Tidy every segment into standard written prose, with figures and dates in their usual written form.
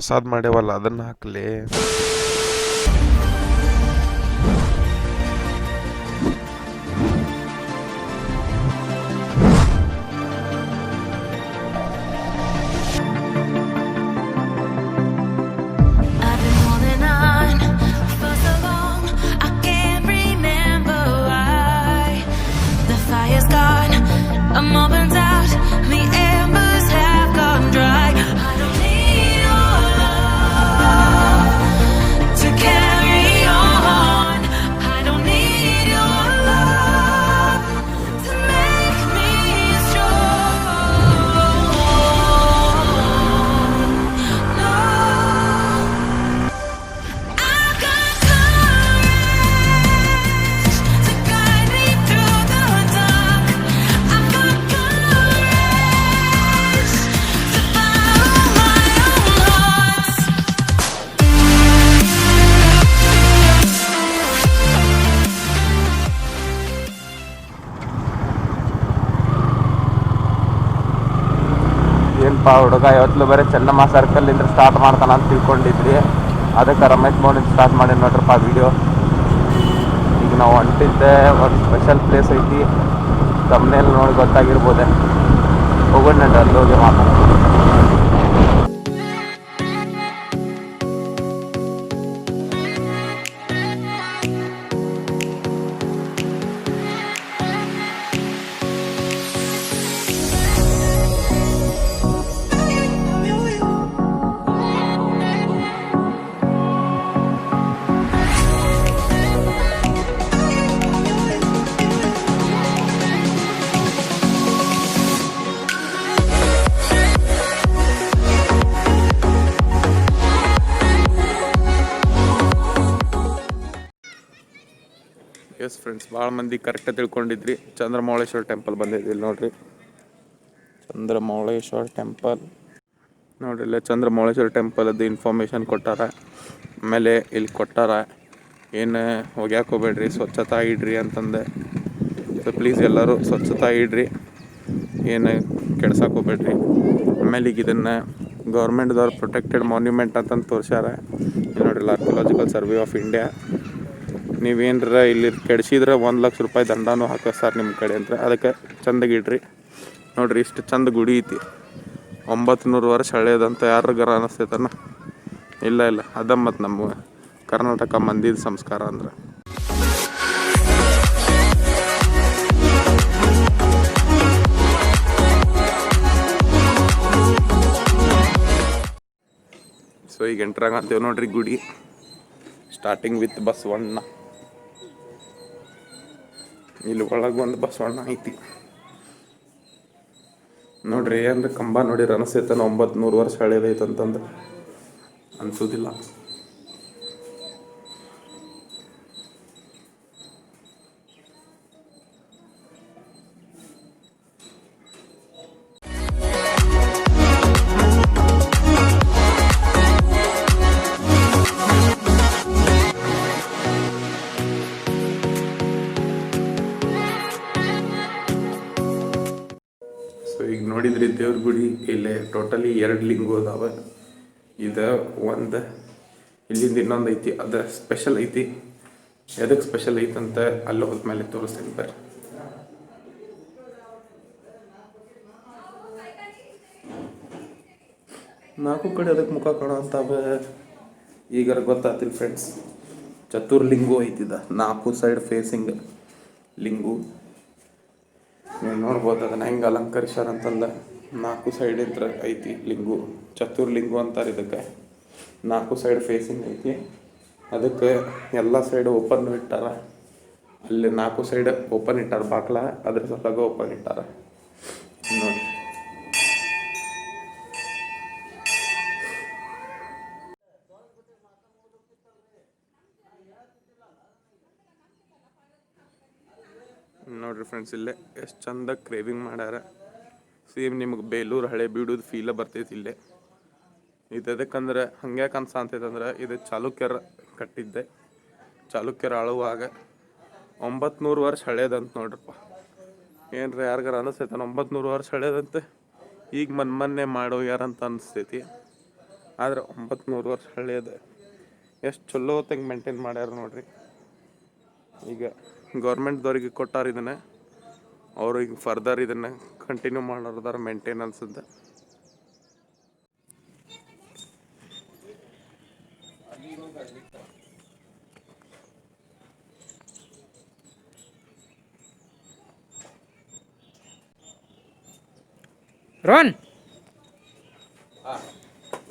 ಹೊಸಾದ್ ಮಾಡ್ಯವಲ್ಲ ಅದನ್ನ ಹಾಕ್ಲಿ. I'm all burnt out, the embers have gone dry. I don't need your love to carry on. I don't need your love to make me strong. No, I've got courage to guide me through the dark. I've got courage to follow my own heart. ಏನಪ್ಪ ಹುಡುಗ ಇವತ್ತು ಬರೀ Chennamma ಸರ್ಕಲ್ಲಿಂದ start ಮಾಡ್ತಾನ ಅಂತ ತಿಳ್ಕೊಂಡಿದ್ರಿ. ಅದಕ್ಕೆ Ramesh ಮೋಡಿಂದ start ಮಾಡಿ ನೋಡ್ರಪ್ಪ video. ಈಗ ನಾವು ಹೊಂಟಿದ್ದೆ ಒಂದು ಸ್ಪೆಷಲ್ ಪ್ಲೇಸ್ ಐತಿ, ತಮ್ಮನೇಲಿ ನೋಡಿ ಗೊತ್ತಾಗಿರ್ಬೋದೆ. ಹೋಗೋಣ ನಡ್ರಿ, ಅಲ್ಲಿ ಹೋಗಿ ಮಾತಾಡೋಣ. ಎಸ್ ಫ್ರೆಂಡ್ಸ್, ಭಾಳ ಮಂದಿ ಕರೆಕ್ಟಾಗಿ ತಿಳ್ಕೊಂಡಿದ್ರಿ. ಚಂದ್ರಮೌಳೇಶ್ವರ ಟೆಂಪಲ್ ಬಂದಿದ್ವಿ ಇಲ್ಲಿ ನೋಡ್ರಿ. ಚಂದ್ರಮೌಳೇಶ್ವರ ಟೆಂಪಲ್ ನೋಡ್ರಿ, ಇಲ್ಲೇ ಚಂದ್ರಮೌಳೇಶ್ವರ ಟೆಂಪಲದ್ದು ಇನ್ಫಾರ್ಮೇಷನ್ ಕೊಟ್ಟಾರ. ಆಮೇಲೆ ಇಲ್ಲಿ ಕೊಟ್ಟಾರ ಏನು ಹೋಗ್ಯಾಕೆ ಹೋಗ್ಬೇಡ್ರಿ, ಸ್ವಚ್ಛತಾ ಇಡ್ರಿ ಅಂತಂದೆ. ಸೊ ಪ್ಲೀಸ್ ಎಲ್ಲರೂ ಸ್ವಚ್ಛತಾ ಇಡ್ರಿ, ಏನು ಕೆಡ್ಸಕ್ಕೆ ಹೋಗ್ಬೇಡ್ರಿ. ಆಮೇಲೆ ಈಗ ಇದನ್ನು ಗೌರ್ಮೆಂಟ್ದವ್ರು ಪ್ರೊಟೆಕ್ಟೆಡ್ ಮಾನ್ಯುಮೆಂಟ್ ಅಂತಂದು ತೋರಿಸ್ಯಾರ. ನೋಡ್ರಿ, ಆರ್ಕಿಯಾಲಜಿಕಲ್ ಸರ್ವೆ ಆಫ್ ಇಂಡಿಯಾ. ನೀವೇನರ ಇಲ್ಲಿ ಕೆಡಿಸಿದ್ರೆ 1,00,000 ರೂಪಾಯಿ ದಂಡನೂ ಹಾಕಿಸ್ತಾರೆ ನಿಮ್ಮ ಕಡೆ ಅಂತ. ಅದಕ್ಕೆ ಚಂದಗಿಡ್ರಿ. ನೋಡ್ರಿ, ಇಷ್ಟು ಚಂದ ಗುಡಿ ಐತಿ, 900 ವರ್ಷ ಹಳೇದಂತ ಯಾರಿಗಾರ ಅನ್ನಿಸ್ತೈತನ? ಇಲ್ಲ, ಅದ ಮತ್ತು ನಮ್ಮ ಕರ್ನಾಟಕ ಮಂದಿದ ಸಂಸ್ಕಾರ ಅಂದ್ರೆ. ಸೊ ಈಗ ಎಂಟ್ರಾಗಂತೇವೆ ನೋಡ್ರಿ ಗುಡಿ. Starting with Basavanna. ಇಲ್ಲಿ ಒಳಗೆ ಒಂದು ಬಸವಣ್ಣ ಐತಿ ನೋಡ್ರಿ. ಅಂದ್ರೆ ಕಂಬ ನೋಡಿ ಅನಿಸ್ತೈತನ 900 ವರ್ಷ ಹಳೇದೈತಂತಂದ್ರೆ? ಅನ್ಸೋದಿಲ್ಲ. ಸೊ ಈಗ ನೋಡಿದ್ರಿ ದೇವ್ರ ಗುಡಿ. ಇಲ್ಲೇ ಟೋಟಲಿ 2 ಲಿಂಗು ಅದಾವೆ. ಇದು ಒಂದು, ಇಲ್ಲಿಂದ ಇನ್ನೊಂದು ಐತಿ, ಅದು ಸ್ಪೆಷಲ್ ಐತಿ. ಎದಕ್ಕೆ ಸ್ಪೆಷಲ್ ಐತಂತ ಅಲ್ಲಿ ಹೋದ್ಮೇಲೆ ತೋರಿಸ್ತೀನಿ ಬರ್ರಿ. ನಾಲ್ಕು ಕಡೆ ಅದಕ್ಕೆ ಮುಖ ಕಾಣೋ ಅಂತಾವೆ. ಈಗಾರ ಗೊತ್ತಾಗ್ತಿಲ್ಲ ಫ್ರೆಂಡ್ಸ್. ಚತುರ್ಲಿಂಗು ಐತಿದ, 4 ಸೈಡ್ ಫೇಸಿಂಗ್ ಲಿಂಗು. ನೀವು ನೋಡ್ಬೋದು ಅದನ್ನು ಹೆಂಗೆ ಅಲಂಕರಿಸ್ಯಾರ ಅಂತಂದ. 4 ಸೈಡ್ ಇದ್ರೆ ಐತಿ ಲಿಂಗು. ಚತುರ್ಲಿಂಗು ಅಂತಾರೆ ಇದಕ್ಕೆ. 4 ಸೈಡ್ ಫೇಸಿಂಗ್ ಐತಿ. ಅದಕ್ಕೆ ಎಲ್ಲ ಸೈಡ್ ಓಪನ್ ಇಟ್ಟಾರ. ಅಲ್ಲಿ 4 ಸೈಡ್ ಓಪನ್ ಇಟ್ಟಾರ ಬಾಕ್ಲ, ಅದ್ರ ಸಲುವಾಗಿ ಓಪನ್ ಇಟ್ಟಾರ ನೋಡಿ. ನೋಡ್ರಿ ಫ್ರೆಂಡ್ಸ್, ಇಲ್ಲೇ ಎಷ್ಟು ಚಂದ ಕ್ರೇವಿಂಗ್ ಮಾಡ್ಯಾರ. ಸೇಮ್ ನಿಮಗೆ ಬೇಲೂರು ಹಳೆ ಬೀಡೋದು ಫೀಲ ಬರ್ತೈತಿ ಇಲ್ಲೇ. ಇದು ಎದಕ್ಕಂದ್ರೆ ಹಂಗ್ಯಾಕೆ ಅನ್ಸಂತೈತಂದ್ರೆ ಇದು ಚಾಲುಕ್ಯರ ಕಟ್ಟಿದ್ದೆ. ಚಾಲುಕ್ಯರ ಆಳುವಾಗ 900 ವರ್ಷ ಹಳೇದಂತ ನೋಡ್ರಪ್ಪ. ಏನ್ರಿ ಯಾರಿಗಾರ ಅನಿಸ್ತೈತೆ 900 ವರ್ಷ ಹಳೇದಂತೆ? ಈಗ ಮೊನ್ನೆ ಮಾಡೋಗ್ಯಾರಂತ ಅನಿಸ್ತೈತಿ. ಆದ್ರೆ 900 ವರ್ಷ ಹಳೆಯದು. ಎಷ್ಟು ಚಲೋ ತಂಗೆ ಮೇಂಟೈನ್ ಮಾಡ್ಯಾರ ನೋಡ್ರಿ. ಈಗ ಗೌರ್ಮೆಂಟ್ದವ್ರಿಗೆ ಕೊಟ್ಟಾರ ಇದನ್ನು, ಅವ್ರಿಗೆ ಫರ್ದರ್ ಇದನ್ನು ಕಂಟಿನ್ಯೂ ಮಾಡೋದಾರ ಮೇಂಟೆನೆನ್ಸ್ದ. ರೋನ್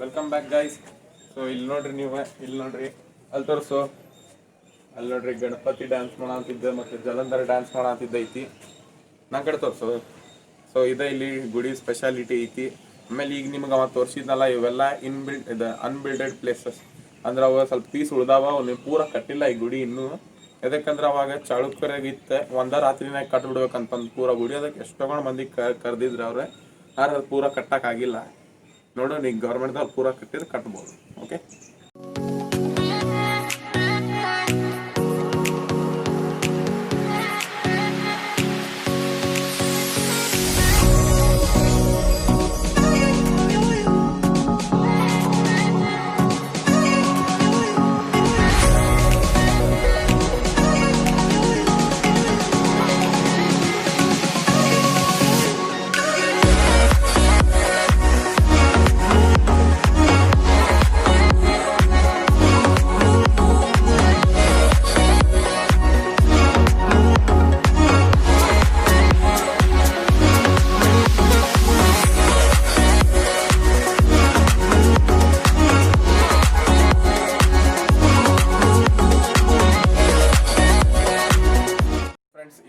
ವೆಲ್ಕಮ್ ಬ್ಯಾಕ್ ಗೈಸ್. ಸೊ ಇಲ್ಲಿ ನೋಡ್ರಿ, ನೀವು ಇಲ್ಲಿ ನೋಡ್ರಿ, ಅಲ್ಲಿ ತೋರಿಸು, ಅಲ್ಲಿ ನೋಡ್ರಿ ಗಣಪತಿ ಡ್ಯಾನ್ಸ್ ಮಾಡಂತಿದ್ದೆ ಮತ್ತು ಜಲಂಧರ್ ಡ್ಯಾನ್ಸ್ ಮಾಡಂತಿದ್ದ ಐತಿ. ನನ್ನ ಕಡೆ ತೋರಿಸು. ಸೊ ಇದೇ ಇಲ್ಲಿ ಗುಡಿ ಸ್ಪೆಷಾಲಿಟಿ ಐತಿ. ಆಮೇಲೆ ಈಗ ನಿಮ್ಗೆ ಅವ ತೋರಿಸಿದ್ನಲ್ಲ, ಇವೆಲ್ಲ ಅನ್ಬಿಲ್ಡೆಡ್ ಪ್ಲೇಸಸ್ ಅಂದ್ರೆ ಅವಾಗ ಸ್ವಲ್ಪ ಪೀಸ್ ಉಳ್ದಾವ, ಅವ್ನು ಪೂರ ಕಟ್ಟಿಲ್ಲ ಈ ಗುಡಿ ಇನ್ನೂ. ಯಾಕಂದ್ರೆ ಅವಾಗ ಚಾಳುಕ್ಯರಾಗಿತ್ತೆ, ಒಂದ ರಾತ್ರಿನಾಗ ಕಟ್ಬಿಡ್ಬೇಕಂತಂದು ಪೂರ ಗುಡಿ. ಅದಕ್ಕೆ ಎಷ್ಟೊಂದು ಮಂದಿ ಕರೆದಿದ್ರು ಅವ್ರೆ, ಆದ್ರೆ ಅದು ಪೂರ ಕಟ್ಟಕ್ಕಾಗಿಲ್ಲ. ನೋಡೋಣ, ಈಗ ಗೌರ್ಮೆಂಟ್ದವ್ರು ಪೂರ ಕಟ್ಟಿದ್ರೆ ಕಟ್ಬೋದು. ಓಕೆ,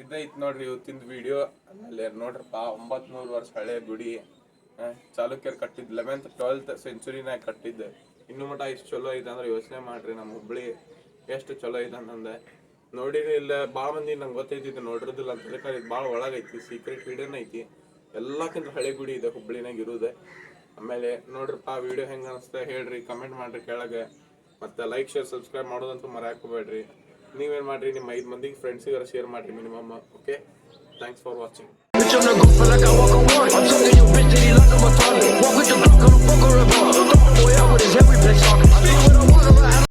ಇದೈತ್ ನೋಡ್ರಿ ಇವತ್ತಿನ ವಿಡಿಯೋ. ಆಮೇಲೆ ನೋಡ್ರಪ್ಪ, 900 ವರ್ಷ ಹಳೆ ಗುಡಿ, ಚಾಲುಕ್ಯರು ಕಟ್ಟಿದ್ದು 11th 12th ಸೆಂಚುರಿನಾಗ ಕಟ್ಟಿದ್ದು. ಇನ್ನೂ ಮಟ ಇಷ್ಟು ಚಲೋ ಐತೆ ಅಂದ್ರೆ ಯೋಚನೆ ಮಾಡ್ರಿ, ನಮ್ಮ ಹುಬ್ಳಿ ಎಷ್ಟು ಚಲೋ ಐತೆ ಅಂತಂದೆ. ನೋಡಿರಿ, ಇಲ್ಲ ಭಾಳ ಮಂದಿ ನಂಗೆ ಗೊತ್ತೈತಿ, ನೋಡಿರೋದಿಲ್ಲ ಅಂತ ಹೇಳಿ. ಇದು ಭಾಳ ಒಳಗೈತಿ, ಸೀಕ್ರೆಟ್ ವಿಡಿಯೋನ ಐತಿ. ಎಲ್ಲಕ್ಕಿಂತ ಹಳೆ ಗುಡಿ ಇದೆ ಹುಬ್ಳಿನಾಗ ಇರೋದೆ. ಆಮೇಲೆ ನೋಡ್ರಪ್ಪ, ವಿಡಿಯೋ ಹೆಂಗೆ ಅನಿಸ್ತಾ ಹೇಳ್ರಿ, ಕಮೆಂಟ್ ಮಾಡ್ರಿ ಕೆಳಗೆ. ಮತ್ತು ಲೈಕ್, ಶೇರ್, ಸಬ್ಸ್ಕ್ರೈಬ್ ಮಾಡೋದಂತೂ ಮರೆಯಾಕೋಬೇಡ್ರಿ. ನೀವೇನು ಮಾಡಿರಿ, ನಿಮ್ಮ 5 ಮಂದಿಗೆ ಫ್ರೆಂಡ್ಸಿಗಾರ ಶೇರ್ ಮಾಡಿರಿ minimum. Okay, thanks for watching. Bitch, I'm the go feel like I walk on water. I'm talking your bitch, that he like I'm a toilet. Walk with the Glock on the fuck on the bar. Boy, out with his head, we play soccer.